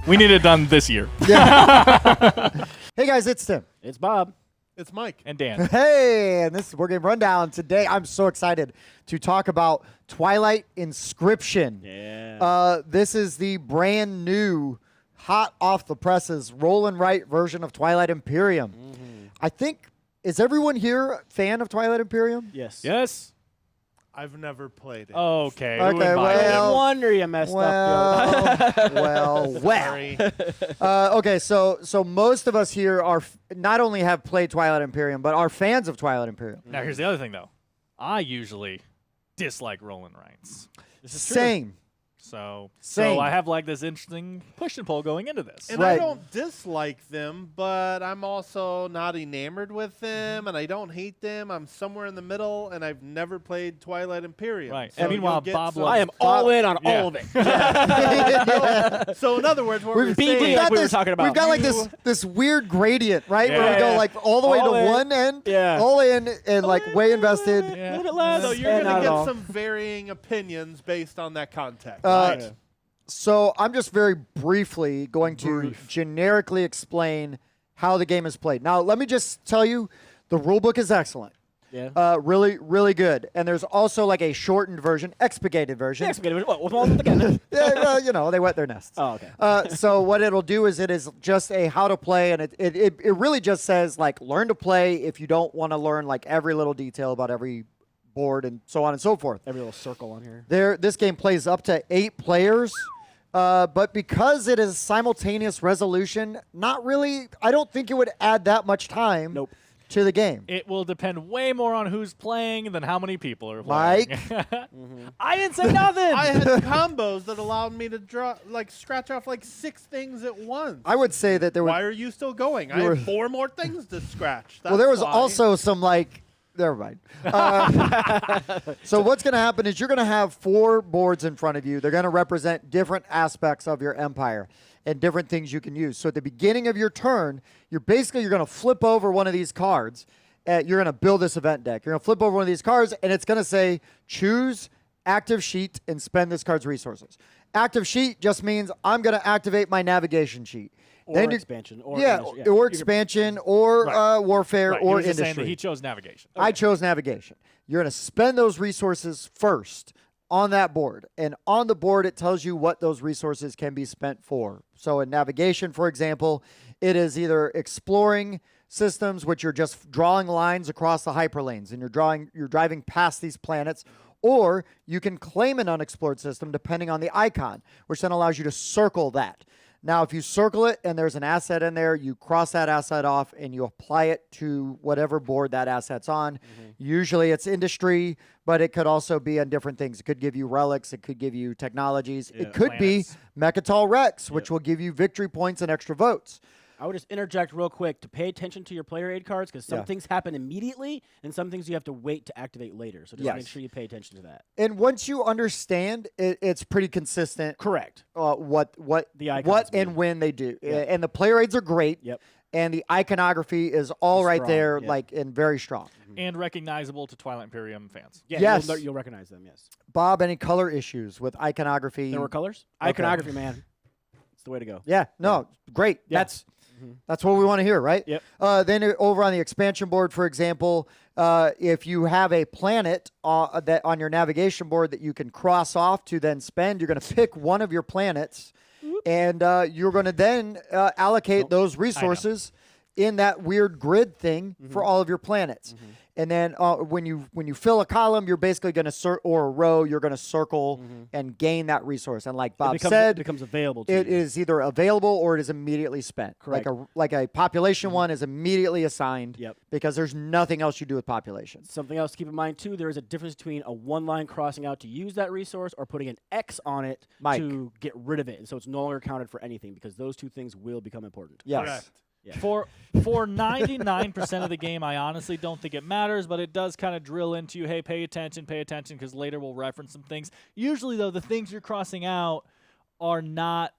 We need it done this year. Yeah. Hey guys, it's Tim. It's Bob. It's Mike. And Dan. Hey, and this is Board Game Rundown. Today, I'm so excited to talk about Twilight Inscription. Yeah. This is the brand new, hot off the presses, roll and write version of Twilight Imperium. I think, is everyone here a fan of Twilight Imperium? Yes. Yes. I've never played it. Okay. Okay, who invited well- No wonder you messed Well, up. well. Sorry. Okay, so most of us here are not only have played Twilight Imperium, but are fans of Twilight Imperium. Now, here's the other thing, though. I usually dislike rolling rights. This is true. Same. So Same. I have like this interesting push and pull going into this. And Right. I don't dislike them, but I'm also not enamored with them, and I don't hate them. I'm somewhere in the middle, and I've never played Twilight Imperium. Right. So And meanwhile, you'll get Bob some- loves- I am all in on Yeah. all of it. So in other words, what we're BD saying, like we were talking about. We've got like this weird gradient, right? Where we go Yeah. like all the way All to in. one end, Yeah. all in, and like way invested. Yeah. A little bit less. so you're and going not to at all. get some varying opinions based on that context. Uh, So I'm just very briefly going to generically explain how the game is played. Now, let me just tell you, the rule book is excellent. Yeah. Really, really good. And there's also like a shortened version, expurgated version. Next, what all again? Yeah, well, you know, they wet their nests. Oh, okay. So what it'll do is it is just a how to play, and it really just says like learn to play if you don't want to learn like every little detail about every board and so on and so forth. Every little circle on here. This game plays up to 8 players, but because it is simultaneous resolution, not really. I don't think it would add that much time Nope. to the game. It will depend way more on who's playing than how many people are playing. Mike? I didn't say nothing. I had combos that allowed me to scratch off like 6 things at once. I would say that there Why was. are you still going? I were- have 4 more things to scratch. Well, there was That's why. also some like. Never mind. So what's going to happen is you're going to have 4 boards in front of you. They're going to represent different aspects of your empire and different things you can use. So at the beginning of your turn, you're going to flip over one of these cards. You're going to build this event deck. You're going to flip over one of these cards, and it's going to say choose active sheet and spend this card's resources. Active sheet just means I'm going to activate my navigation sheet. Or you- expansion. Or yeah, industry. or You could- expansion, or Right. warfare, Right, or he was just saying that industry. he chose navigation. I chose navigation. You're going to spend those resources first on that board. And on the board, it tells you what those resources can be spent for. So in navigation, for example, it is either exploring systems, which you're just drawing lines across the hyperlanes, and you're driving past these planets, or you can claim an unexplored system depending on the icon, which then allows you to circle that. Now, if you circle it and there's an asset in there, you cross that asset off and you apply it to whatever board that asset's on. Usually it's industry, but it could also be on different things. It could give you relics. It could give you technologies. Yeah, it could planets. be Mechatol Rex, which will give you victory points and extra votes. I would just interject real quick to pay attention to your player aid cards because some Yeah. things happen immediately and some things you have to wait to activate later. So just Yes. make sure you pay attention to that. And once you understand, it's pretty consistent. Correct. What The icons what mean. and when they do. Yeah. And the player aids are great. Yep. And the iconography is all It's right strong, there, yeah. like, and very strong. And recognizable to Twilight Imperium fans. Yeah, Yes. you'll recognize them, yes. Bob, any color issues with iconography? There were colors? Okay. Iconography, man. It's the way to go. Yeah, no, great. Yeah. That's what we want to hear, right? Yep. Then over on the expansion board, for example, if you have a planet that on your navigation board that you can cross off to then spend, you're going to pick one of your planets, and you're going to then allocate those resources in that weird grid thing for all of your planets. And then when you fill a column, you're basically going to or a row, you're going to circle and gain that resource. And like Bob It said, becomes available to it you. is either available or it is immediately spent. Correct. Like a population one is immediately assigned. Yep. Because there's nothing else you do with population. Something else to keep in mind, too, there is a difference between a one line crossing out to use that resource or putting an X on it Mike. to get rid of it. And so it's no longer counted for anything because those two things will become important. Yes. Correct. Yeah. For 99% of the game, I honestly don't think it matters, but it does kind of drill into, hey, pay attention, because later we'll reference some things. Usually, though, the things you're crossing out are not,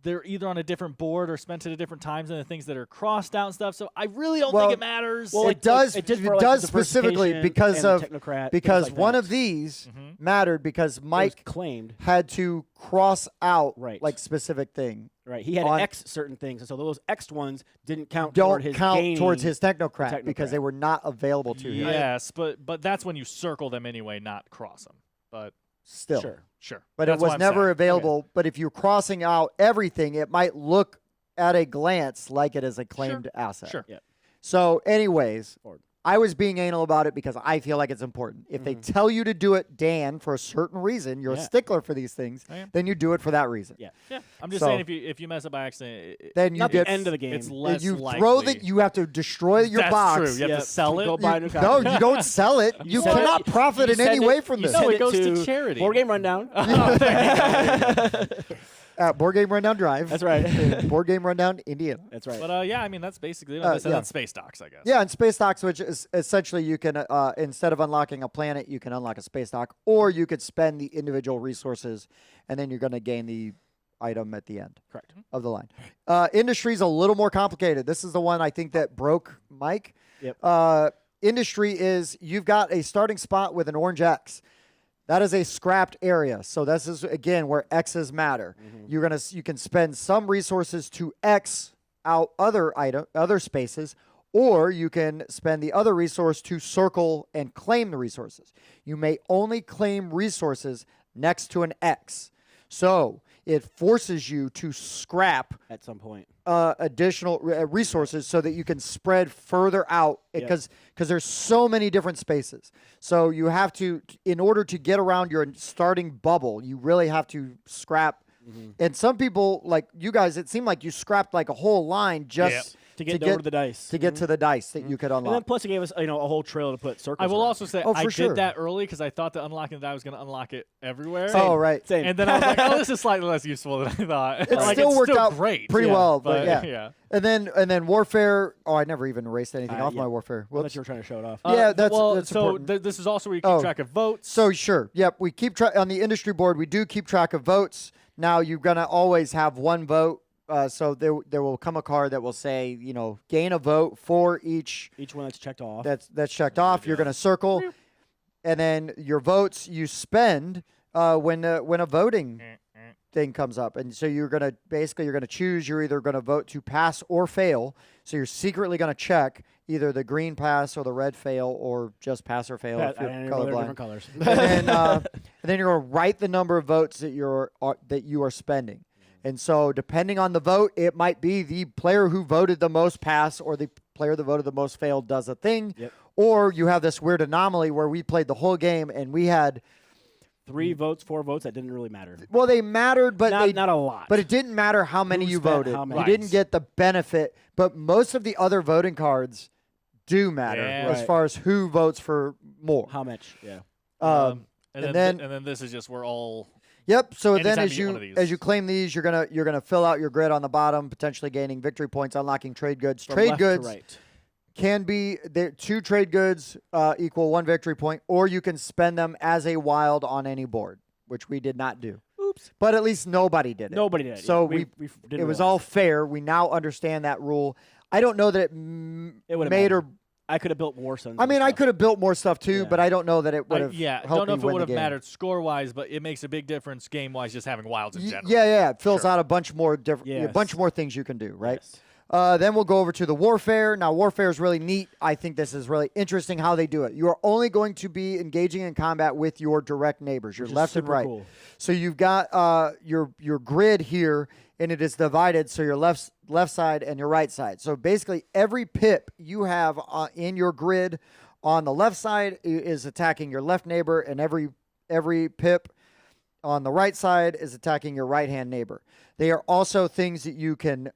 they're either on a different board or spent at a different times than the things that are crossed out and stuff. So I really don't think it matters. Well, it does. it It, did for, like, does the specifically diversification because and of the technocrat, things because like one that. of these mattered because It was Mike claimed. had to cross out Right. like specific thing. Right. He had on- X certain things, and so those X ones didn't count don't toward his count gaining towards his technocrat, because technocrat. they were not available to him. Yes, but that's when you circle them anyway, not cross them. But Still. Sure. But That's it what was I'm never saying. available. But if you're crossing out everything, it might look at a glance like it is a claimed asset. Sure. Yeah. So, anyways, Forward. I was being anal about it because I feel like it's important. If they tell you to do it, Dan, for a certain reason, you're a Yeah. stickler for these things, I am. then you do it for that reason. Yeah. yeah, I'm just So- saying if you mess up by accident, Then you Not get the end of the game. it's less you likely. throw that you have to destroy your That's box. true. You have Yeah, to sell it. go buy a new No, copy. you don't sell it. You send cannot it- profit you in any send way it- from you this. No, send it goes to to charity. Board Game Rundown. At Board Game Rundown Drive. That's right. in Board Game Rundown, Indiana. That's right. But yeah, I mean that's basically it. Yeah. And then space docks, I guess. Yeah, and space docks, which is essentially you can, instead of unlocking a planet, you can unlock a space dock, or you could spend the individual resources, and then you're going to gain the item at the end Correct. of the line. Industry's a little more complicated. This is the one I think that broke Mike. Yep. Industry is you've got a starting spot with an orange X. That is a scrapped area. So this is again where X's matter. You can spend some resources to X out other spaces, or you can spend the other resource to circle and claim the resources. You may only claim resources next to an X. So it forces you to scrap At some point. additional resources so that you can spread further out because there's so many different spaces. So you have to, in order to get around your starting bubble, you really have to scrap. And some people, like you guys, it seemed like you scrapped like a whole line just To get over the dice. to get to the dice that you could And then unlock. plus it gave us a whole trail to put circles I will around. also say Oh, I for sure. did that early because I thought that unlocking that I was going to unlock it everywhere. Oh, right. Same. And then I was like, oh, this is slightly less useful than I thought. It Like, still it's worked out great. pretty well, but yeah. yeah. And then warfare. Oh, I never even erased anything off yeah. my warfare. I thought Whoops. you were trying to show it off. Yeah, that's so important. this is also where you keep Oh. track of votes. So sure, yep. We keep track on the industry board. We do keep track of votes. Now you're gonna always have one vote. So there will come a card that will say, gain a vote for each Each one that's checked off. that's checked off. You're gonna circle, and then your votes you spend when a voting thing comes up, and so you're gonna choose. You're either gonna vote to pass or fail. So you're secretly gonna check either the green pass or the red fail, or just pass or fail if you're and they're colorblind. different colors. and then you're going to write the number of votes that you are spending. And so depending on the vote, it might be the player who voted the most pass or the player that voted the most fail does a thing. Yep. Or you have this weird anomaly where we played the whole game and we had 3 votes, 4 votes, that didn't really matter. well, they mattered, but Not a lot. but it didn't matter how many Who you spent voted. how many. You didn't Right. get the benefit, but most of the other voting cards do matter Yeah. as Right. far as who votes for more. How much? Yeah. And then this is just we're all Yep. So then, Anytime as you get one you of these. claim these, you're gonna fill out your grid on the bottom, potentially gaining victory points, unlocking trade goods. From Trade left goods to right. can be 2 trade goods equal 1 victory point, or you can spend them as a wild on any board, which we did not do. Oops. But at least nobody did it. Nobody did. So yeah. we didn't it was realize. all fair. We now understand that rule. I don't know that it, It would've made or. mattered. I could have built more Suns. I mean, I could have built more stuff too, Yeah. but I don't know that it would have. don't know if it would have mattered score wise, but it makes a big difference game wise just having wilds in general. Yeah. It fills Sure. out a bunch more different, a Yes. bunch more things you can do, right? Yes. Then we'll go over to the warfare. Now, warfare is really neat. I think this is really interesting how they do it. You are only going to be engaging in combat with your direct neighbors, your Which is left and super right. cool. So you've got your grid here, and it is divided. So your left side and your right side. So basically, every pip you have in your grid on the left side is attacking your left neighbor, and every pip on the right side is attacking your right-hand neighbor. They are also things that you can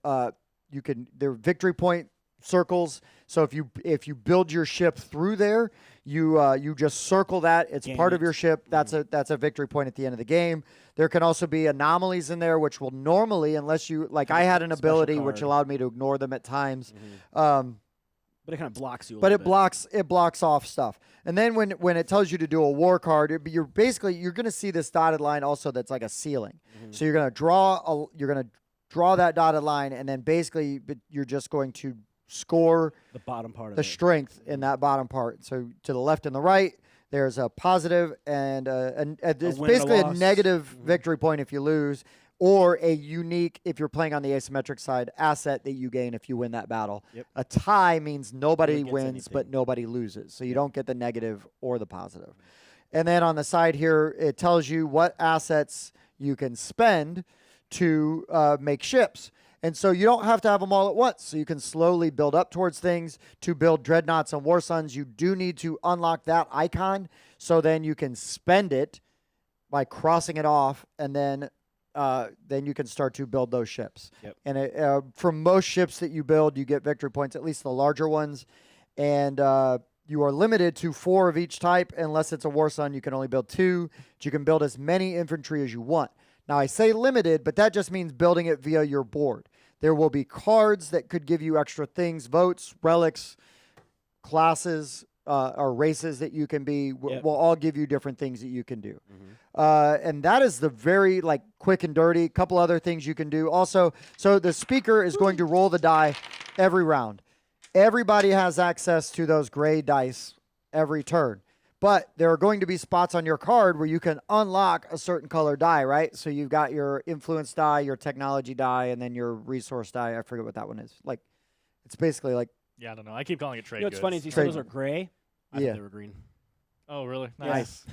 they're victory point circles. So if you build your ship through there, you just circle that. It's Gain part of it. your ship. That's a victory point at the end of the game. There can also be anomalies in there, which will normally, unless you like, I had an Special ability which card. allowed me to ignore them at times. But it kind of blocks you. A But little it blocks off stuff. And then when it tells you to do a war card, you're going to see this dotted line also that's like a ceiling. So you're going to draw that dotted line, and then basically you're just going to score bit. The bottom part of the it. strength in that bottom part. So to the left and the right, there's a positive and it's win and a basically a loss. negative victory point if you lose, or a unique, if you're playing on the asymmetric side, asset that you gain if you win that battle. Yep. A tie means nobody Nobody gets wins, anything. but nobody loses. So you don't get the negative or the positive. And then on the side here, it tells you what assets you can spend to make ships. And so you don't have to have them all at once. So you can slowly build up towards things. To build dreadnoughts and war suns, you do need to unlock that icon. So then you can spend it by crossing it off, and then you can start to build those ships. Yep. And for most ships that you build, you get victory points, at least the larger ones. And you are limited to 4 of each type. Unless it's a war sun, you can only build 2. But you can build as many infantry as you want. Now, I say limited, but that just means building it via your board. There will be cards that could give you extra things, votes, relics, classes, or races that you can be. Yep. Will all give you different things that you can do. And that is the very quick and dirty. Couple other things you can do. Also, so the speaker is going to roll the die every round. Everybody has access to those gray dice every turn. But there are going to be spots on your card where you can unlock a certain color die, right? So you've got your influence die, your technology die, and then your resource die. I forget what that one is. It's basically Yeah, I don't know. I keep calling it trade You know what's goods. funny is you said those Trade- are gray. I Yeah. thought they were green. Oh, really? Nice.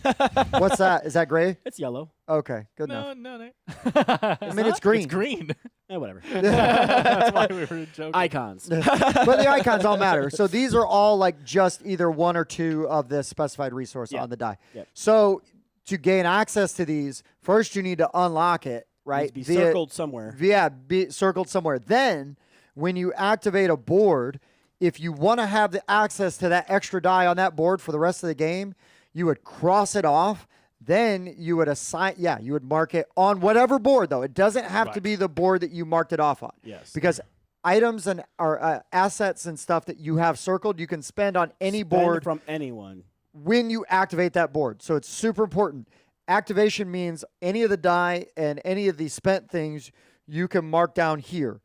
What's that? Is that gray? It's yellow. Okay, good enough. No. I mean, it's green. It's green. Whatever. That's why we were joking. Icons. But the icons all matter. So these are all just either 1 or 2 of the specified resource Yep. on the die. Yep. So to gain access to these, first you need to unlock it, right? Needs to be circled somewhere. Yeah, be circled somewhere. Then when you activate a board, if you want to have the access to that extra die on that board for the rest of the game, you would cross it off. Then you would you would mark it on whatever board, though. It doesn't have to Right. be the board that you marked it off on. Yes. Because items and assets and stuff that you have circled, you can spend on any Spend board from anyone. when you activate that board. So it's super important. Activation means any of the die and any of the spent things you can mark down here.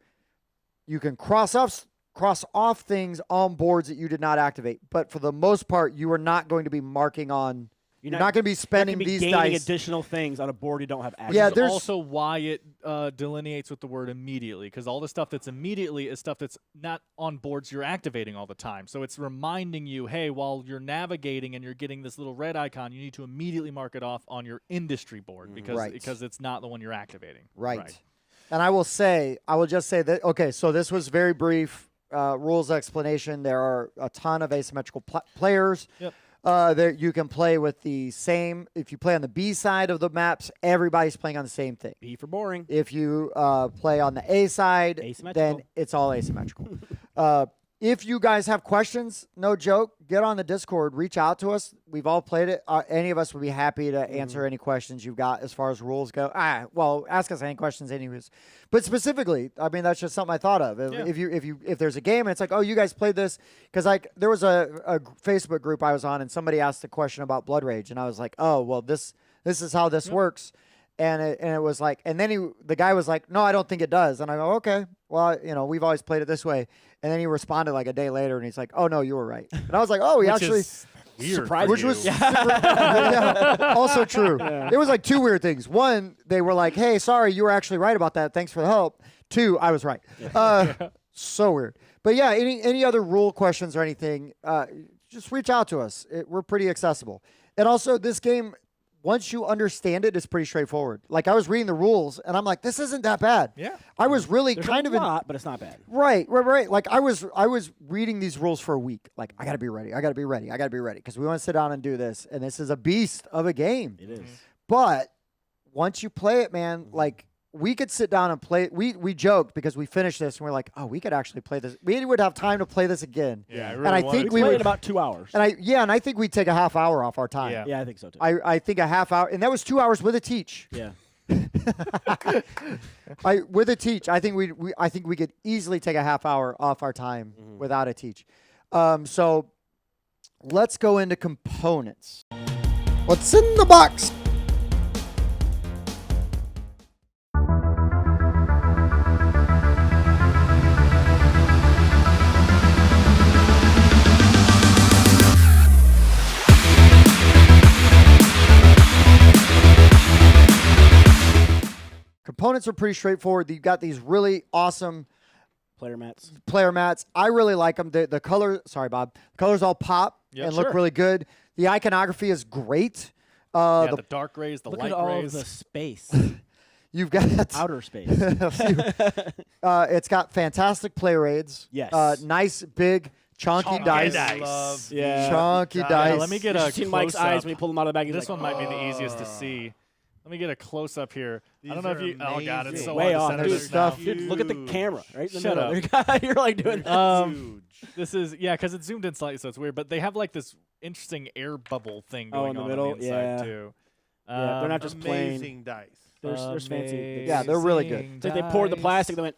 You can cross off things on boards that you did not activate. But for the most part, you are not going to be marking on. You're not going to be spending You're not gonna be these gaining dice. additional things on a board you don't have access Yeah, to. there's- also why it delineates with the word immediately, because all the stuff that's immediately is stuff that's not on boards you're activating all the time. So it's reminding you, hey, while you're navigating and you're getting this little red icon, you need to immediately mark it off on your industry board because it's not the one you're activating. Right. And I will just say that, okay, so this was very brief rules explanation. There are a ton of asymmetrical players. Yep. There you can play with the same. If you play on the B side of the maps, everybody's playing on the same thing. B for boring. If you play on the A side, then Asymmetrical. it's all asymmetrical. If you guys have questions, no joke, get on the Discord, reach out to us. We've all played it. Any of us would be happy to answer any questions you've got as far as rules go. Well, ask us any questions anyways. But specifically, I mean, that's just something I thought of. If there's a game and it's like, oh, you guys played this, because there was a Facebook group I was on and somebody asked a question about Blood Rage, and I was like, oh, well, this is how this works. And it was like, and then the guy was like, no, I don't think it does. And I go, okay, well, we've always played it this way. And then he responded like a day later, and he's like, oh, no, you were right. And I was like, oh, he actually Weird. Surprised which you. was yeah, also true. It was like 2 weird things. 1, they were like, hey, sorry, you were actually right about that. Thanks for the help. 2, I was right. So weird. But yeah, any other rule questions or anything, just reach out to us. We're pretty accessible. And also, this game, once you understand it, it's pretty straightforward. Like, I was reading the rules, and I'm like, this isn't that bad. Yeah. I was really There's kind a of lot, but it's not bad. Right. Like, I was reading these rules for a week. Like, I got to be ready. Because we want to sit down and do this. And this is a beast of a game. It is. But once you play it, man, like, we could sit down and play. We joked because we finished this and we're like, oh, we could actually play this. We would have time to play this again. Yeah, I And really I wanted think to. We we played would- about 2 hours. And I think we'd take a half hour off our time. Yeah. Yeah, I think so too. I think a half hour, and that was 2 hours with a teach. yeah. With a teach, I think we could easily take a half hour off our time without a teach. So let's go into components. What's in the box? components are pretty straightforward. You've got these really awesome Player mats. I really like them. The color, sorry, Bob. The colors all pop Yeah, and sure. look really good. The iconography is great. The dark rays, the Look light at all rays. of the space. You've got Outer space. it's got fantastic player aids. Yes. Nice, big, chunky dice. Love Yeah. Chunky Yeah, dice. Let me get You a should see Mike's close-up. eyes when you pull them out of the bag. He's This like, one might be the easiest to see. Let me get a close up here. I don't know if These you. are Oh god, it's amazing. so way hard off. to center Dude, this stuff. now. Dude, look at the camera right in the Shut middle. You're like doing that. Huge. This is because it's zoomed in slightly, so it's weird. But they have like this interesting air bubble thing going in the on middle? the inside Yeah. too. Yeah, they're not just plain. Amazing dice. There's fancy. Yeah, they're really good. Amazing It's like they poured the dice. plastic, they went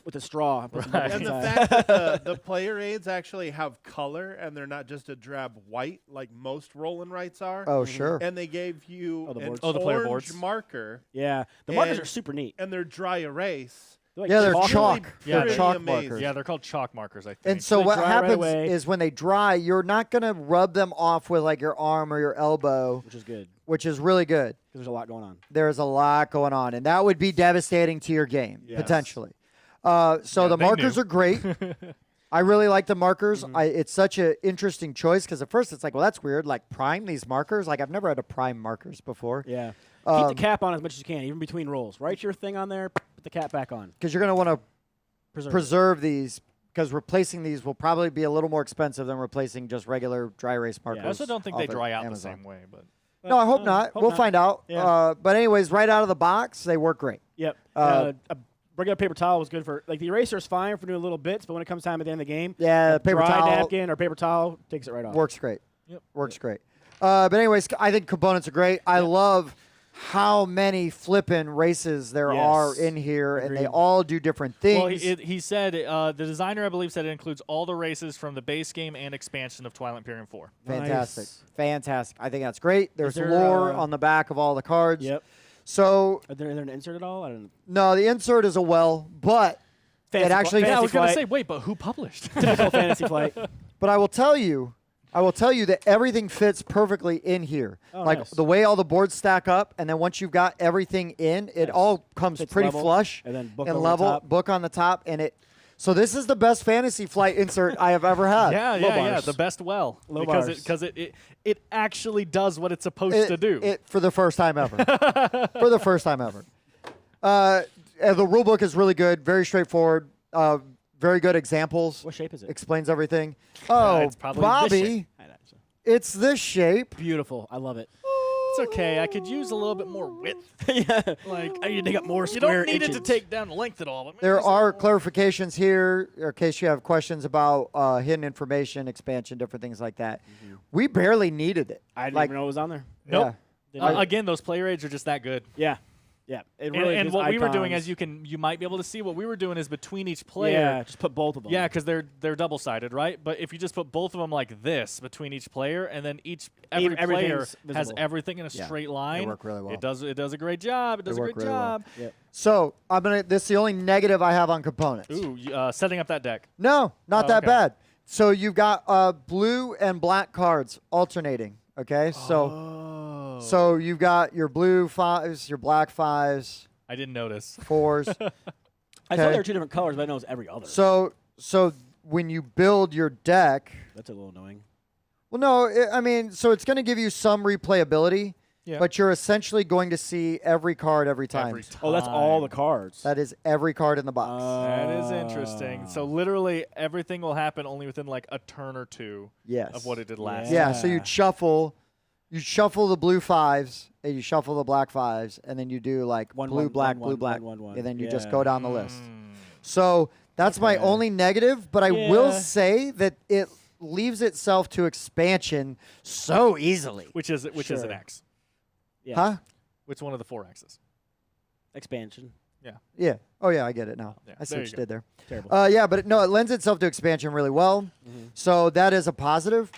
with a straw. And put some bubbles And the inside. fact that the player aids actually have color and they're not just a drab white like most roll and writes are. Oh, sure. And they gave you Oh, the an boards. Oh, the player orange boards. marker Yeah, the markers And- are super neat. and they're dry erase. Like Yeah, they're chalk. chalk. Yeah, They're they're chalk amazing. markers. Yeah, they're called chalk markers, I think. And so They what dry right happens away. is when they dry, you're not going to rub them off with like your arm or your elbow, Which is good which is really good. because there's a lot going on. There's a lot going on, and that would be devastating to your game, Yes. potentially. So Yeah, the they markers knew. are great. I really like the markers. Mm-hmm. It's such an interesting choice because at first it's like, well, that's weird. Like prime these markers. Like I've never had to prime markers before Yeah. Keep Um, the cap on as much as you can, even between rolls. Write your thing on there, put the cap back on. because you're going to want to Preserve. preserve these because replacing these will probably be a little more expensive than replacing just regular dry erase markers. I also don't think they off of dry out Amazon. the same way, but No, I hope not. We'll find out. Yeah. But anyways, right out of the box, they work great. Yep. Uh, A regular paper towel was good for, like, the eraser's fine for doing little bits, but when it comes time at the end of the game, Yeah, a paper dry towel napkin or paper towel takes it right off. works great. Yep. Works great. But anyways, I think components are great. I love how many flippin' races there Yes. are in here, and they Agreed. all do different things. well, he said the designer, I believe, said it includes all the races from the base game and expansion of Twilight Imperium 4. Fantastic. Nice. Fantastic. I think that's great. There's there, lore on the back of all the cards. Yep. So, Are there an insert at all? I don't know. no, the insert is a well, but Fantasy actually- Flight- Yeah, I was Fantasy gonna Flight. say, wait, but who published? Typical Fantasy Flight. But I will tell you that everything fits perfectly in here. Oh, like nice. the way all the boards stack up, and then once you've got everything in, it Yes. all comes Fits pretty level, flush and then book and over the level, top. book on the top, and it. So this is the best Fantasy Flight insert I have ever had. yeah, bars. the best well Low because bars. it actually does what it's supposed It, to do. it for the first time ever. For the first time ever. And the rule book is really good, very straightforward, very good examples. What shape is it? Explains everything. Oh, it's probably this Bobby, shape. it's this shape. Beautiful. I love it. It's okay. I could use a little bit more width. yeah. Like They got more you square don't need it inches. to take down the length at all. But maybe There just a are little- clarifications here in case you have questions about hidden information, expansion, different things like that. We barely needed it. I didn't like, even know it was on there. Nope. Didn't- Again, those player aids are just that good. Yeah. Yeah. It really And gives what we were doing, icons. as you might be able to see, what we were doing is between each player. Yeah, just put both of them. Yeah, because they're double sided, right? But if you just put both of them like this between each player, and then every player everything's has visible. everything in a Yeah, straight they line, work really well. It does a great job. It does a work great really well. job. Yep. So this is the only negative I have on components. Ooh, setting up that deck. No, not Oh, that okay. bad. So you've got blue and black cards alternating. Okay, so you've got your blue fives, your black fives, I didn't notice. fours. I thought Okay. there were two different colors, but I know it's every other. So when you build your deck, That's a little annoying. well, no, I mean, so it's going to give you some replayability, Yeah. but you're essentially going to see every card every time. Every time. Oh, that's all the cards. That is every card in the box. That is interesting. So literally everything will happen only within like a turn or two Yes. of what it did last. Yeah, so you'd shuffle the blue fives and you shuffle the black fives, and then you do like One, blue, one, black, one, blue, one, black, one, one, one. and then you just Yeah. go down the list. Mm. So that's my Okay. only negative, but I will Yeah. say that it leaves itself to expansion so easily. Which is an Sure. X. Yeah. Huh? Which one of the 4 X's? Expansion. Yeah. Oh, yeah, I get it now. Yeah, I see there what you you did there. Terrible. Yeah, but no, it lends itself to expansion really well. Mhm. So that is a positive.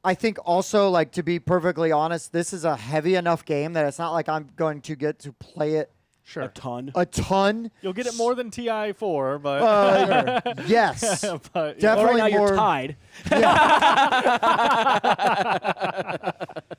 I think also, like, to be perfectly honest, this is a heavy enough game that it's not like I'm going to get to play it Sure. A ton. a ton. You'll get it more than TI4, but Yes. but Definitely Well, right now more you're tied.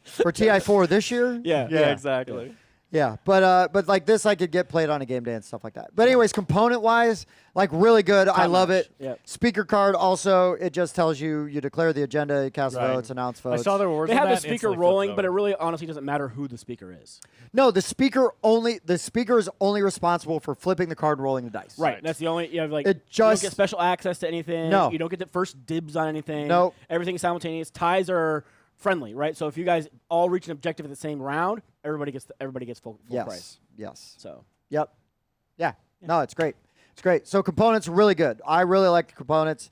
for TI4 this year. Yeah. yeah, exactly. Yeah, but like this, I could get played on a game day and stuff like that. But anyways, component-wise, like really good. I love it. Yep. Speaker card also, it just tells you declare the agenda, you cast Right. votes, announce I votes. saw there were They have the speaker rolling, but it really honestly doesn't matter who the speaker is. No, the speaker is only responsible for flipping the card and rolling the dice. Right. That's the only. You have like It you don't just- get special access to anything. No. You don't get the first dibs on anything. Nope. Everything's simultaneous. Ties are friendly, right? So if you guys all reach an objective at the same round, everybody gets full Yes. price. Yes. So Yep. Yeah. No, it's great. It's great. So components are really good. I really like the components.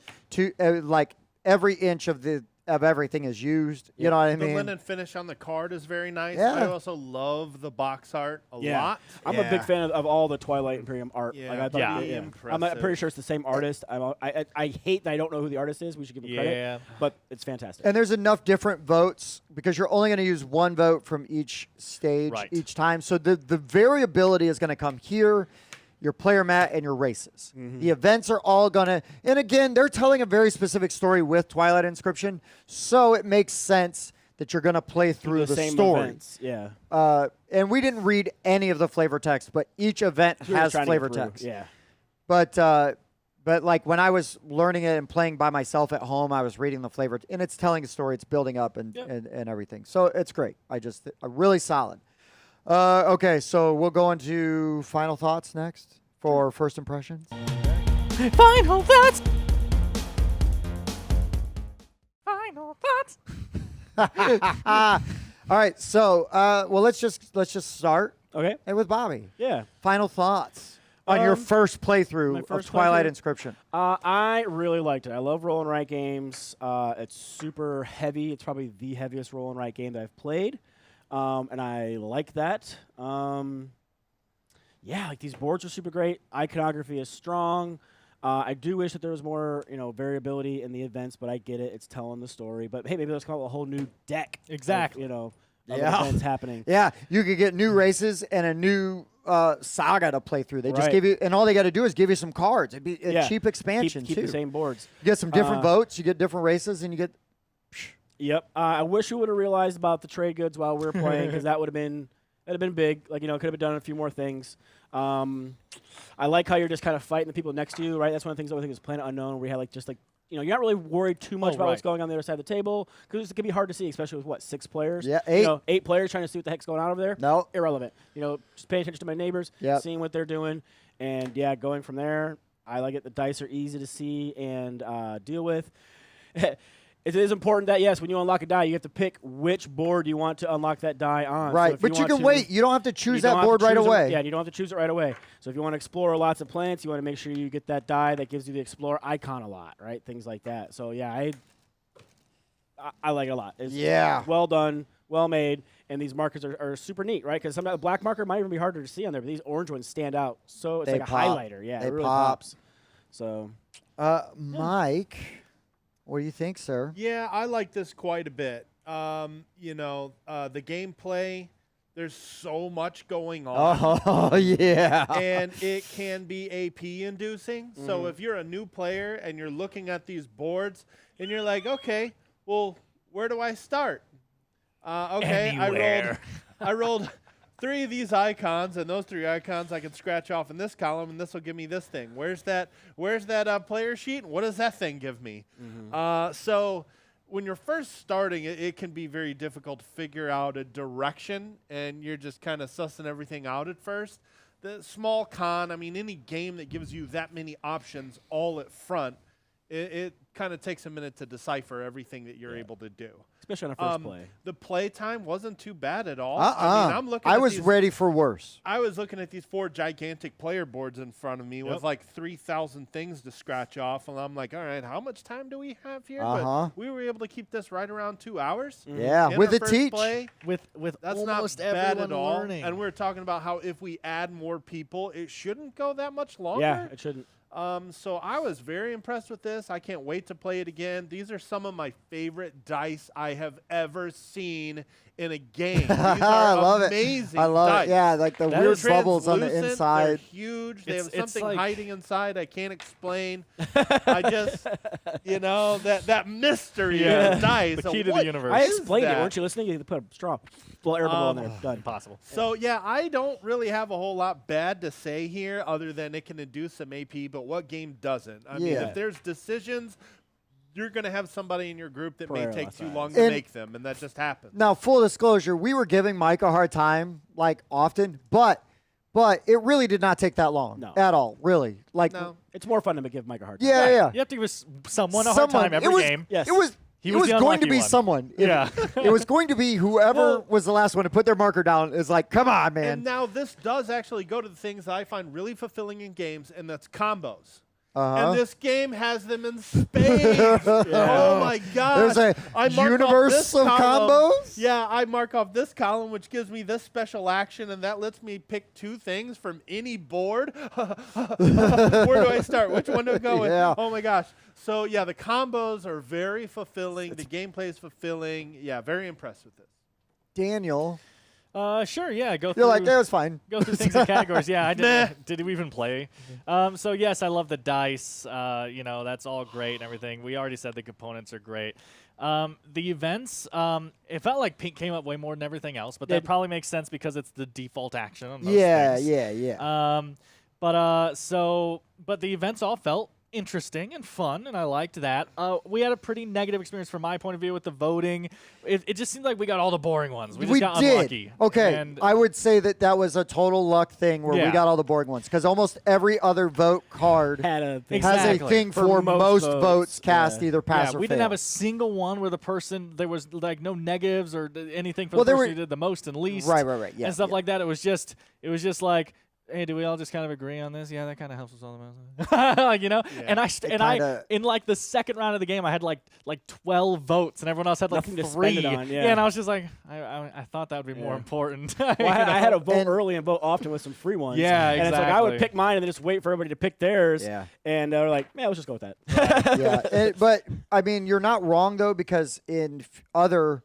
Like every inch of everything is used. You know what I The mean? linen finish on the card is very nice. Yeah. I also love the box art a lot. I'm a big fan of all the Twilight Imperium art. Yeah, Like, I thought yeah. it- Impressive. I'm pretty sure it's the same artist. I hate that I don't know who the artist is. We should give him credit. But it's fantastic. And there's enough different votes because you're only going to use one vote from each stage Right. each time. So the variability is going to come here, your player mat, and your races. The events are all going to, and again, they're telling a very specific story with Twilight Inscription, so it makes sense that you're going to play through the same story. events. Yeah. And we didn't read any of the flavor text, but each event We were has trying to get flavor through. text. Yeah. But like when I was learning it and playing by myself at home, I was reading the flavor, and it's telling a story. It's building up and everything. So it's great. Really solid. Okay, so we'll go into final thoughts next for first impressions. Final thoughts. Final thoughts. All right, so well, let's just start Okay. with Bobby. Yeah. Final thoughts on your first playthrough my of first Twilight playthrough? Inscription. I really liked it. I love roll and write games. It's super heavy. It's probably the heaviest roll and write game that I've played, and I like that. Yeah, like these boards are super great. Iconography is strong. I do wish that there was more, variability in the events, but I get it. It's telling the story. But hey, maybe let's call it a whole new deck. Exactly. Of Yeah. events happening. Yeah, you could get new races and a new saga to play through. They just Right. give you, and all they got to do is give you some cards. It'd be a Yeah. cheap expansion Keep too. the same boards. You get some different votes, you get different races, and you get. Yep. I wish we would have realized about the trade goods while we were playing because that'd have been big. Like, could have done a few more things. I like how you're just kind of fighting the people next to you, right? That's one of the things I think is Planet Unknown, where you had you're not really worried too much about what's going on the other side of the table because it can be hard to see, especially with 6 players. Yeah, 8. 8 players trying to see what the heck's going on over there. No. Irrelevant. Just paying attention to my neighbors, Yep. seeing what they're doing, and yeah, going from there. I like it. The dice are easy to see and deal with. It is important that, yes, when you unlock a die, you have to pick which board you want to unlock that die on. Right, So if but you want can to- wait. You don't have to choose you don't that have to board right choose 'em- away. Yeah, and you don't have to choose it right away. So if you want to explore lots of planets, you want to make sure you get that die that gives you the Explorer icon a lot, right? Things like that. So yeah, I like it a lot. It's Yeah. well done, well made, and these markers are super neat, right? Because sometimes the black marker might even be harder to see on there, but these orange ones stand out. So it's They like a pop. highlighter. Yeah, They it really pop. pops. So Mike, what do you think, sir? Yeah, I like this quite a bit. The gameplay, there's so much going on. Oh yeah. And it can be AP inducing. So if you're a new player and you're looking at these boards and you're like, okay, well, where do I start? Okay, I rolled 3 of these icons, and those 3 icons I can scratch off in this column, and this will give me this thing. Where's that player sheet? What does that thing give me? So when you're first starting, it can be very difficult to figure out a direction, and you're just kind of sussing everything out at first. The small con, I mean, any game that gives you that many options all at front, it kind of takes a minute to decipher everything that you're able to do. especially on a first play. The play time wasn't too bad at all. I mean, I'm looking. I at was these, ready for worse. I was looking at these 4 gigantic player boards in front of me with like 3,000 things to scratch off, and I'm like, all right, how much time do we have here? But we were able to keep this right around 2 hours. Yeah, in with the a first teach. play. With That's almost not bad everyone at all. learning. And we're talking about how if we add more people, it shouldn't go that much longer. Yeah, it shouldn't. So I was very impressed with this. I can't wait to play it again. These are some of my favorite dice I have ever seen in a game. These I are love amazing it. I love dice. it. Yeah, like the That weird is bubbles on the Translucent, inside. They're huge. They have It's something like- hiding inside I can't explain. I just, that mystery Yeah. of dice. The key to the What universe. I is explained it. that? Weren't you listening? You put a straw, little air bubble in there. Done. Impossible. So, yeah, I don't really have a whole lot bad to say here other than it can induce some AP, but what game doesn't? I mean, Yeah. if there's decisions, you're going to have somebody in your group that may Prayer take last too night. long to And- make them, and that just happens. Now, full disclosure, we were giving Mike a hard time, like, often, but it really did not take that long No. at all, really. Like, No. It's more fun to give Mike a hard time. yeah, yeah. You have to give someone a hard time every it was, game. Yes. It was. He It was was the going to unlucky be one. someone. Yeah. It was going to be whoever Well- was the last one to put their marker down is like, come on, And man. now this does actually go to the things that I find really fulfilling in games, and that's combos. Uh-huh. And this game has them in spades. Oh my gosh. There's a I mark off universe this of column. combos? Yeah, I mark off this column, which gives me this special action, and that lets me pick 2 things from any board. Where do I start? Which one do I go with? Yeah. Oh my gosh. So yeah, the combos are very fulfilling. The gameplay is fulfilling. Yeah, very impressed with this. Daniel, Sure, yeah. Go through. you're like, that was fine. Go through things in categories. Yeah, I Meh. did we even play? So yes, I love the dice. That's all great and everything. We already said the components are great. The events, it felt like Pink came up way more than everything else, but that probably makes sense because it's the default action on most Yeah, things. yeah. But the events all felt interesting and fun, and I liked that. We had a pretty negative experience from my point of view with the voting. It just seemed like we got all the boring ones. We just got did. unlucky. Okay, And I would say that was a total luck thing where we Yeah. got all the boring ones because almost every other vote card Had a thing. has Exactly. a thing For for most most votes, votes cast yeah. either pass or we fail. didn't have a single one where the person there was like no negatives or anything for Well, the there person were- who did the most and least. Right, yeah, and stuff yeah. like that. It was just like, hey, do we all just kind of agree on this? Yeah, that kind of helps us all the most. Like, Yeah. And I kinda- in like the second round of the game, I had like 12 votes, and everyone else had like Nothing to 3. spend it on, yeah. And I was just like, I thought that would be more Yeah. important. Well, I had a vote And- early and vote often with some free ones. Yeah, And it's like I would exactly. pick mine and then just wait for everybody to pick theirs. Yeah. And they're like, man, let's just go with that. Yeah, but I mean, you're not wrong though because in other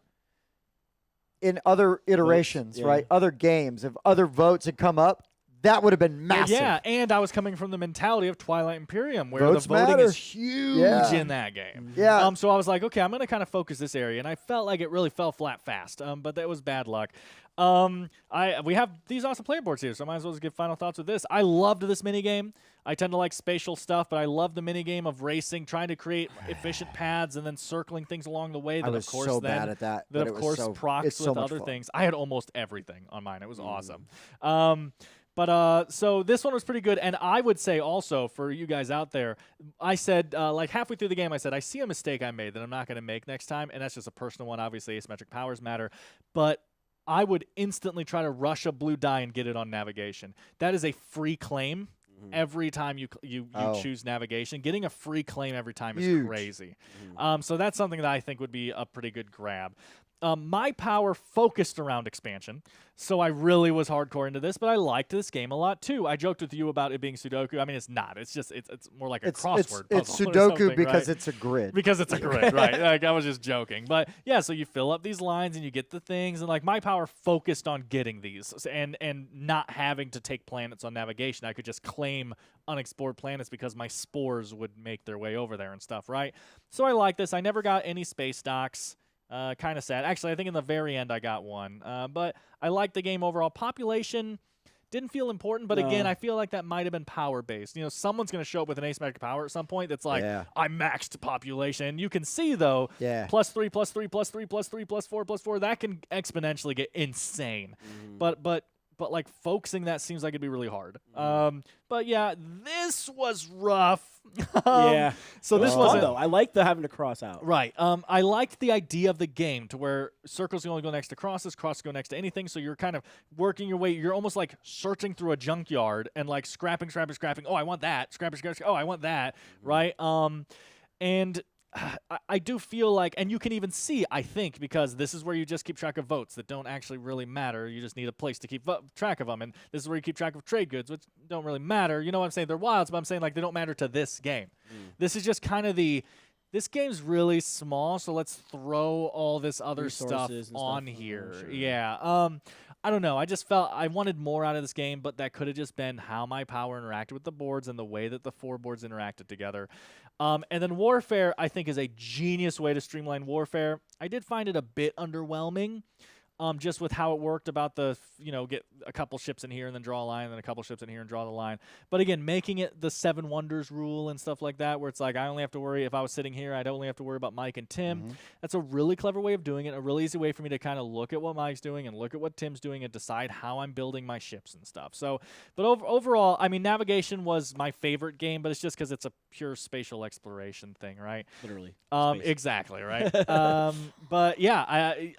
iterations, yeah. right? Other games, if other votes had come up, that would have been massive. Yeah, and I was coming from the mentality of Twilight Imperium, where Votes the voting matter. is huge Yeah. in that game. Yeah. So I was like, okay, I'm going to kind of focus this area, and I felt like it really fell flat fast. But that was bad luck. We have these awesome player boards here, so I might as well just give final thoughts with this. I loved this minigame. I tend to like spatial stuff, but I love the minigame of racing, trying to create efficient paths and then circling things along the way. That I was of course so then, bad at that. That but of it was course so, procs it's so with much other fun. things. I had almost everything on mine. It was awesome. So this one was pretty good, and I would say also for you guys out there, I said like halfway through the game, I said I see a mistake I made that I'm not going to make next time, and that's just a personal one. Obviously, asymmetric powers matter, but I would instantly try to rush a blue die and get it on navigation. That is a free claim. Every time you Oh. choose navigation, getting a free claim every time is Huge. crazy. So that's something that I think would be a pretty good grab. My power focused around expansion, so I really was hardcore into this, but I liked this game a lot too. I joked with you about it being Sudoku. I mean, it's not. It's just it's more like a crossword It's puzzle or Sudoku something, because right? it's a grid. Because it's a grid, right? Like I was just joking, but yeah. So you fill up these lines and you get the things, and like my power focused on getting these and not having to take planets on navigation. I could just claim unexplored planets because my spores would make their way over there and stuff, right? So I like this. I never got any space docks. Kind of sad. Actually, I think in the very end I got one. But I liked the game overall. Population didn't feel important, but again, No. I feel like that might have been power based. You know, someone's going to show up with an asymmetric power at some point that's like, Yeah. I maxed population. And you can see though, Yeah. +3, +3, +3, +3, +4, +4. That can exponentially get insane. But like focusing that seems like it'd be really hard. But yeah, this was rough. Yeah. So this Fun, wasn't though. I like the having to cross out. right. I liked the idea of the game to where circles can only go next to crosses go next to anything. So you're kind of working your way. You're almost like searching through a junkyard and like scrapping. Oh, I want that. Scrapping. Oh, I want that. Right. And I do feel like, and you can even see, I think, because this is where you just keep track of votes that don't actually really matter. You just need a place to keep track of them. And this is where you keep track of trade goods, which don't really matter. You know what I'm saying? They're wilds, but I'm saying like they don't matter to this game. This is just kind of the this game's really small, so let's throw all this other stuff Resources and on stuff. here. Sure. Yeah. I don't know. I just felt I wanted more out of this game, but that could have just been how my power interacted with the boards and the way that the 4 boards interacted together. And then Warfare, I think, is a genius way to streamline Warfare. I did find it a bit underwhelming. Just with how it worked about the, get a couple ships in here and then draw a line, and then a couple ships in here and draw the line. But again, making it the 7 wonders rule and stuff like that, where it's like I only have to worry, if I was sitting here, I'd only have to worry about Mike and Tim. That's a really clever way of doing it, a really easy way for me to kind of look at what Mike's doing and look at what Tim's doing and decide how I'm building my ships and stuff. So, but overall, I mean, navigation was my favorite game, but it's just because it's a pure spatial exploration thing, right? Literally. Exactly, right? But yeah, I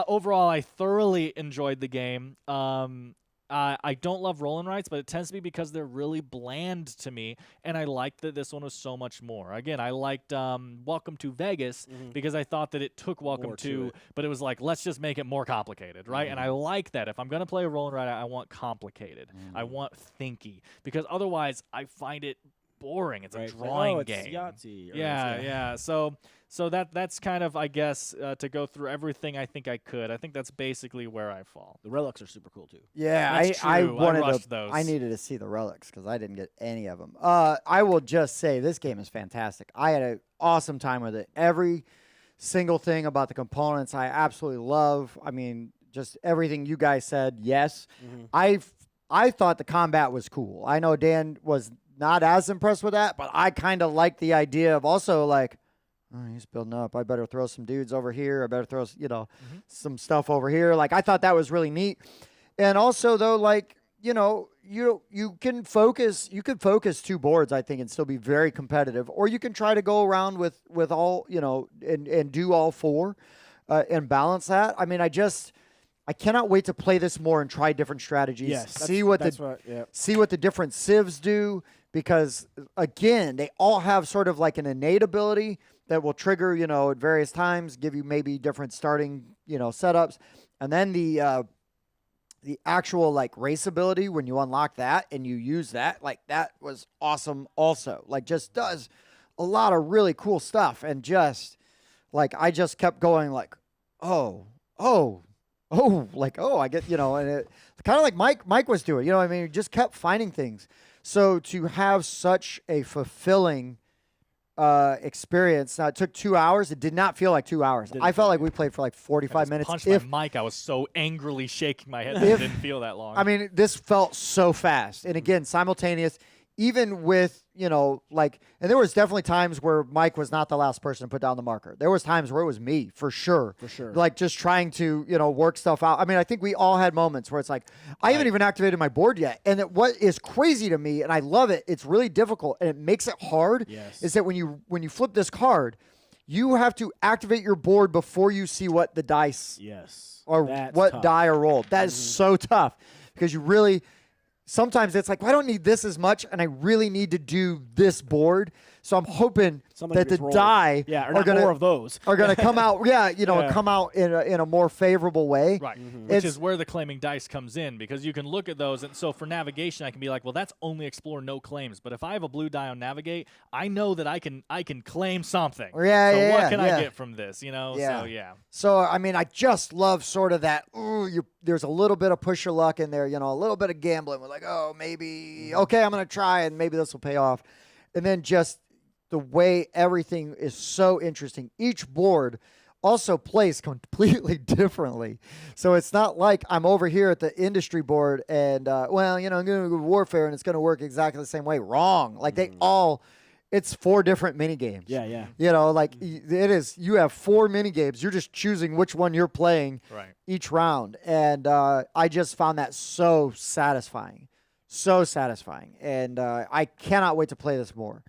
overall, I thoroughly enjoyed the game. I don't love roll and writes, but it tends to be because they're really bland to me, and I liked that this one was so much more. Again, I liked Welcome to Vegas because I thought that it took Welcome to, but it was like, let's just make it more complicated, right? And I like that. If I'm going to play a roll and write, I want complicated. I want thinky, because otherwise I find it boring. It's a drawing game. Yahtzee. Yeah. So that's kind of, I guess, to go through everything I think I could. I think that's basically where I fall. The relics are super cool too. Yeah, That's I true. wanted rushed those. I needed to see the relics because I didn't get any of them. I will just say this game is fantastic. I had an awesome time with it. Every single thing about the components I absolutely love. I mean, just everything you guys said, yes. I thought the combat was cool. I know Dan was not as impressed with that, but I kind of like the idea of also like, oh, he's building up. I better throw some dudes over here. I better throw, some stuff over here. Like, I thought that was really neat. And also, though, like, you can focus 2 boards, I think, and still be very competitive. Or you can try to go around with all, and do all 4 and balance that. I mean, I cannot wait to play this more and try different strategies. Yes, see what the different civs do, because again, they all have sort of like an innate ability that will trigger, at various times, give you maybe different starting, setups, and then the actual like race ability when you unlock that and you use that, like that was awesome. Also, like just does a lot of really cool stuff, and just like I just kept going like, I get, and it kind of like Mike was doing, I mean, he just kept finding things. So to have such a fulfilling experience, now it took 2 hours. It did not feel like 2 hours. I felt like we played for like 45 minutes. Punched my mic. I was so angrily shaking my head that it didn't feel that long. I mean, this felt so fast. And again, simultaneous, even with, and there was definitely times where Mike was not the last person to put down the marker. There was times where it was me, for sure. Like just trying to, work stuff out. I mean, I think we all had moments where it's like, I haven't even activated my board yet. And what is crazy to me, and I love it, it's really difficult and it makes it hard, is that when you flip this card, you have to activate your board before you see what the dice or what tough. Die are rolled. That is so tough, because you really... Sometimes it's like, well, I don't need this as much, and I really need to do this board. So I'm hoping that the die are going more of those are going to come out, come out in a more favorable way. Right, which is where the claiming dice comes in, because you can look at those, and so for navigation, I can be like, well, that's only explore, no claims. But if I have a blue die on navigate, I know that I can claim something. So what can I get from this? So I mean, I just love sort of that. There's a little bit of push your luck in there, a little bit of gambling. We're like, oh, maybe okay, I'm going to try, and maybe this will pay off, and then just. The way everything is so interesting. Each board also plays completely differently. So it's not like I'm over here at the industry board and, I'm going to go Warfare and it's going to work exactly the same way. Wrong. Like it's 4 different mini games. Yeah. It is. You have 4 mini games. You're just choosing which one you're playing each round. And I just found that so satisfying. So satisfying. And I cannot wait to play this more.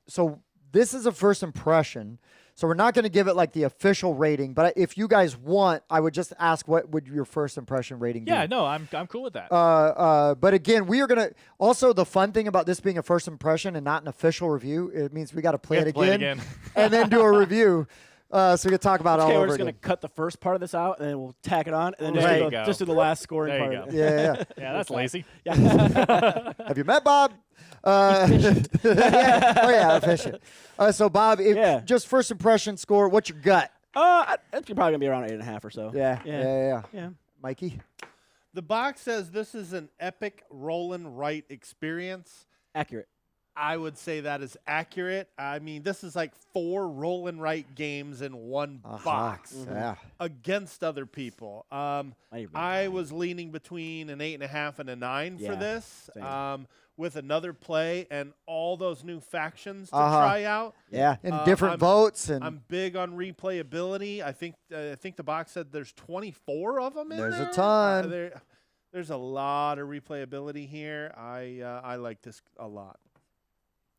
So this is a first impression. So we're not going to give it like the official rating, but if you guys want, I would just ask what would your first impression rating be? Yeah, no, I'm cool with that. But again, we are going to also, the fun thing about this being a first impression and not an official review, it means we got to play it again and then do a review. So we can talk about all Okay, we're over just going again. to cut the first part of this out, and then we'll tack it on, and then There you just, go. just do the last scoring There part you of go. it. Yeah. Yeah, that's lazy. Yeah. Have you met Bob? Yeah. Oh, yeah, efficient. So, Bob, just first impression score, what's your gut? It's probably going to be around 8.5 or so. Yeah. Yeah. Mikey? The box says this is an epic roll and write experience. Accurate. I would say that is accurate. I mean, this is like 4 roll and write games in one box Yeah. against other people. I was leaning between an 8.5 and a 9 for this. With another play and all those new factions to try out. Yeah, and different votes. And I'm big on replayability. I think the box said there's 24 of them in there. There's a ton. There's a lot of replayability here. I like this a lot.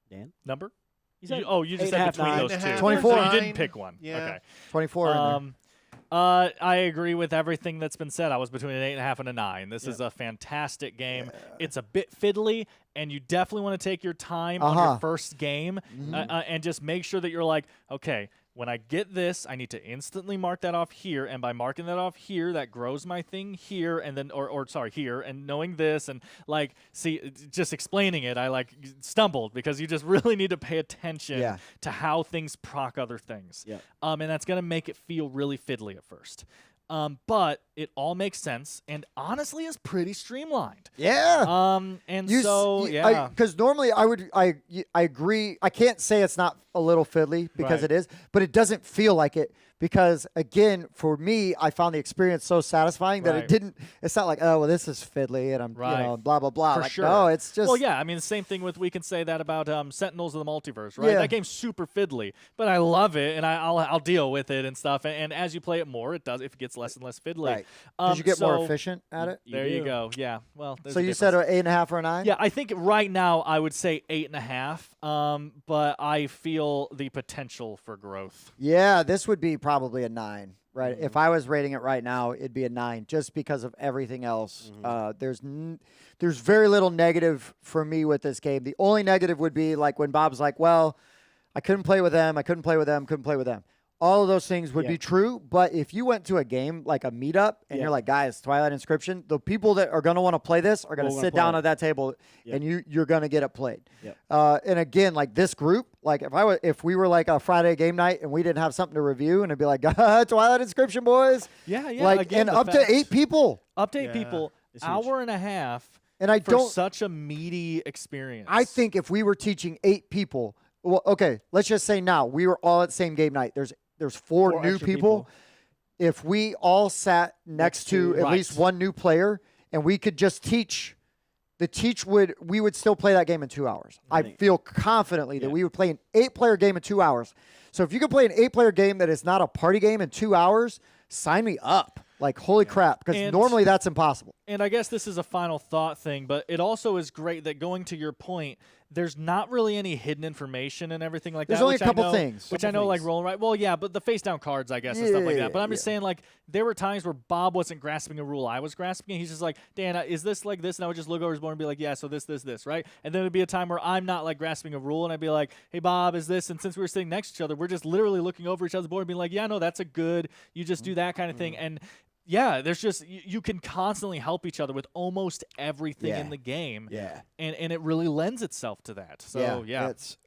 Dan? Number? You said You just said 8.5, between 9. those two. 24. So you didn't 9. pick one. Yeah. Okay. 24 in there. I agree with everything that's been said. I was between an 8.5 and a 9. This is a fantastic game. It's a bit fiddly, and you definitely want to take your time on your first game and just make sure that you're like, okay, when I get this, I need to instantly mark that off here, and by marking that off here, that grows my thing here, and then, here, and knowing this, and like, see, just explaining it, I like stumbled because you just really need to pay attention to how things proc other things. And that's gonna make it feel really fiddly at first. But it all makes sense, and honestly is pretty streamlined. Yeah. Because normally I agree. I can't say it's not a little fiddly because it is, but it doesn't feel like it because, again, for me, I found the experience so satisfying that it didn't. It's not like, oh, well, this is fiddly and I'm blah blah blah. For like, sure. No, it's just. Well, yeah. I mean, the same thing with we can say that about Sentinels of the Multiverse, right? That game's super fiddly, but I love it and I'll deal with it and stuff. And as you play it more, it gets less and less fiddly. Right. Because you get more efficient at it. There you go. Yeah. Well. So you said an 8.5 or a 9? Yeah, I think right now I would say 8.5. But I feel the potential for growth. Yeah, this would be probably a 9. Right. If I was rating it right now, it'd be a 9 just because of everything else. There's very little negative for me with this game. The only negative would be like when Bob's like, well, I couldn't play with them. Couldn't play with them. All of those things would be true. But if you went to a game like a meetup and you're like, guys, Twilight Inscription, the people that are going to want to play this are going to sit down at that table and you're going to get it played. And again, like this group, like if we were like a Friday game night and we didn't have something to review and it'd be like, Twilight Inscription, boys. Yeah. Like, again, and up to 8 people. Up to 8 people, hour and a half. And I for don't such a meaty experience. I think if we were teaching 8 people, well, okay, let's just say now we were all at the same game night. There's 4 new people. If we all sat next to at least one new player and we could just teach, we would still play that game in 2 hours. I feel confidently that we would play an 8-player game in 2 hours. So if you could play an 8-player game that is not a party game in 2 hours, sign me up. Like, holy crap, because normally that's impossible. And I guess this is a final thought thing, but it also is great that going to your point, there's not really any hidden information and everything like that. There's only a couple things. Which I know, like, rolling right. Well, yeah, but the face down cards, I guess, and stuff like that. But I'm just saying, like, there were times where Bob wasn't grasping a rule I was grasping. He's just like, Dan, is this like this? And I would just look over his board and be like, yeah, so this, right? And then it would be a time where I'm not, like, grasping a rule, and I'd be like, hey, Bob, is this? And since we were sitting next to each other, we're just literally looking over each other's board and being like, yeah, no, that's a good, you just do that kind of thing. And yeah, there's just you can constantly help each other with almost everything in the game. Yeah. And it really lends itself to that. So It's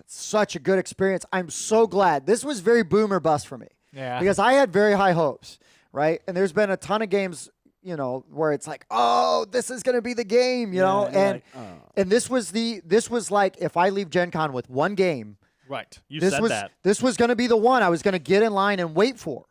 such a good experience. I'm so glad. This was very boom or bust for me. Yeah. Because I had very high hopes, right? And there's been a ton of games, where it's like, oh, this is gonna be the game, and and this was like if I leave Gen Con with one game. Right. This was gonna be the one I was gonna get in line and wait for.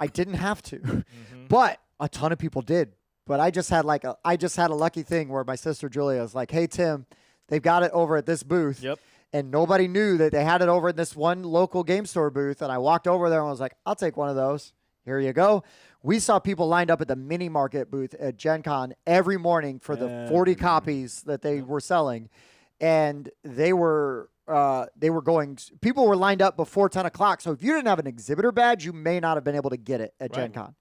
I didn't have to, but a ton of people did. But I just had a lucky thing where my sister Julia was like, "Hey Tim, they've got it over at this booth." Yep. And nobody knew that they had it over in this one local game store booth. And I walked over there and was like, "I'll take one of those. Here you go." We saw people lined up at the mini market booth at Gen Con every morning for the 40 copies that they were selling, and they were going. People were lined up before 10 o'clock. So if you didn't have an exhibitor badge, you may not have been able to get it at Gen Con.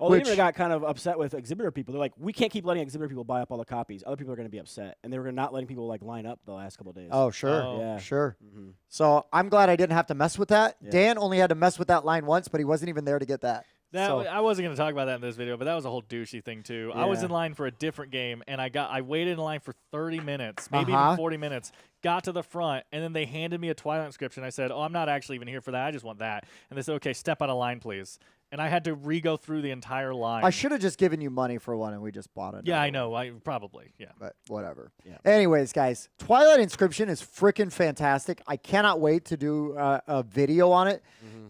Well, they even got kind of upset with exhibitor people. They're like, we can't keep letting exhibitor people buy up all the copies. Other people are going to be upset, and they were not letting people like line up the last couple of days. Oh, sure. Oh. Yeah. Sure. Mm-hmm. So I'm glad I didn't have to mess with that. Yeah. Dan only had to mess with that line once, but he wasn't even there to get that. I wasn't going to talk about that in this video, but that was a whole douchey thing too. I was Yeah. in line for a different game, and I waited in line for 30 minutes, maybe even 40 minutes, got to the front, and then they handed me a Twilight Inscription. I said, oh, I'm not actually even here for that. I just want that. And they said, okay, step out of line, please. And I had to re-go through the entire line. I should have just given you money for one, and we just bought it. Yeah, I know. I probably, yeah. But whatever. Yeah. Anyways, guys, Twilight Inscription is freaking fantastic. I cannot wait to do a video on it.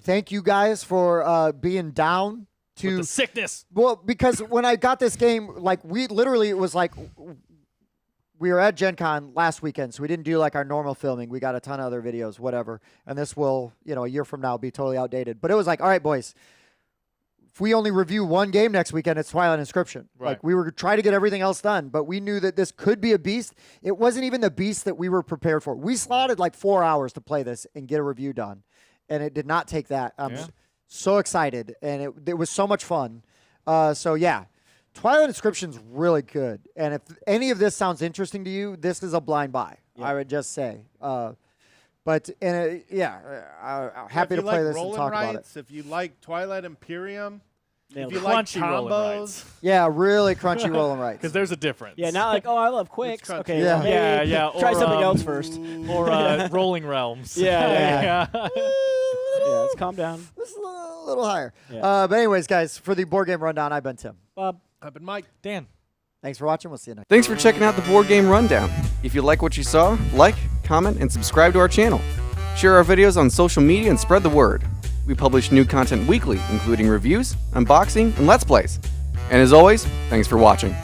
Thank you guys for being down to With the sickness. Well, because when I got this game, like it was like we were at Gen Con last weekend, so we didn't do like our normal filming. We got a ton of other videos, whatever. And this will, a year from now be totally outdated. But it was like, all right, boys, if we only review one game next weekend, it's Twilight Inscription. Right. Like we were trying to get everything else done, but we knew that this could be a beast. It wasn't even the beast that we were prepared for. We slotted like 4 hours to play this and get a review done, and it did not take that. I'm so excited, and it was so much fun. So yeah, Twilight Inscription's really good, and if any of this sounds interesting to you, this is a blind buy. Yeah. I would just say. But I'm happy to play this and talk about it. If you like Twilight Imperium, Nailed if you it. like Crunchy rolling combos, rights. Yeah, really crunchy rolling rights. Because there's a difference. Yeah, not like, oh, I love quicks. crunchy. Okay, Yeah. well, hey, Yeah, try or, something else first. Or Rolling Realms. Yeah. Yeah. Yeah, let's calm down. Just a little higher. Yeah. But anyways, guys, for the board game rundown, I've been Tim. Bob. I've been Mike. Dan. Thanks for watching. We'll see you next. Thanks for checking out the Board Game Rundown. If you like what you saw, like, comment, and subscribe to our channel. Share our videos on social media and spread the word. We publish new content weekly, including reviews, unboxing, and Let's Plays. And as always, thanks for watching.